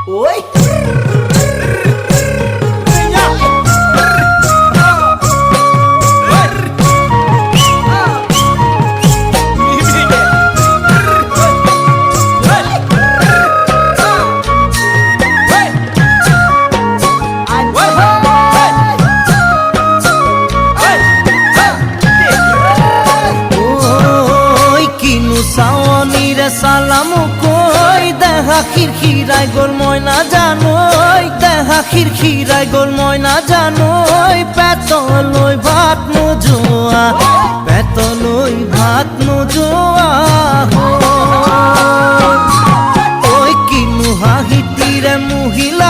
ওই সালামু কই দেখা খিরখিরাই গোল ময়না জানোই দেখা খিরখিরাই গোল ময়না জানোই পেতলই ভাত নোজোয়া পেতলই ভাত নোজোয়া ওই কিনু হাহিতিরে মহিলা